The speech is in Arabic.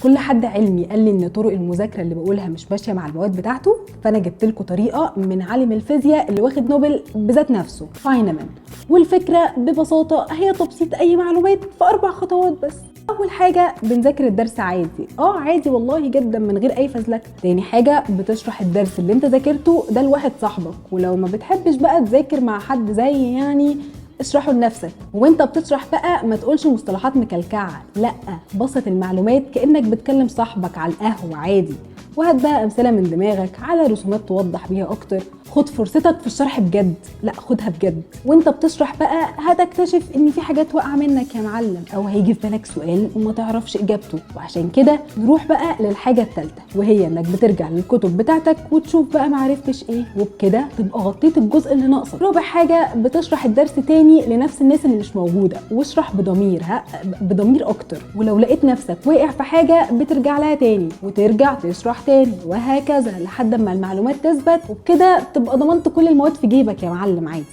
كل حد علمي قال لي ان طرق المذاكره اللي بقولها مش ماشيه مع المواد بتاعته، فانا جبت لكم طريقه من عالم الفيزياء اللي واخد نوبل بذات نفسه، فاينمان. والفكره ببساطه هي تبسيط اي معلومات في 4 خطوات بس. اول حاجه بنذاكر الدرس عادي، عادي والله جدا من غير اي فزلكه. تاني حاجه بتشرح الدرس اللي انت ذاكرته ده لواحد صاحبك، ولو ما بتحبش بقى تذاكر مع حد زي يعني اشرحه لنفسك. وانت بتشرح بقى ما تقولش مصطلحات مكلكعه، لا، بسط المعلومات كانك بتكلم صاحبك على القهوه عادي. وهات بقى امثله من دماغك على رسومات توضح بيها اكتر. خد فرصتك في الشرح بجد، لا خدها بجد. وانت بتشرح بقى هتكتشف ان في حاجات واقعه منك يا معلم، او هيجي في بالك سؤال وما تعرفش اجابته. وعشان كده نروح بقى للحاجه الثالثه، وهي انك بترجع للكتب بتاعتك وتشوف بقى ما عرفتش ايه، وبكده تبقى غطيت الجزء اللي ناقصك. رابع حاجه بتشرح الدرس تاني لنفس الناس اللي مش موجوده، واشرح بضمير، بضمير اكتر. ولو لقيت نفسك واقع في حاجه بترجع لها تاني وترجع تشرح تاني، وهكذا لحد ما المعلومات تثبت. وبكده تبقى ضمنت كل المواد في جيبك يا معلم عادي.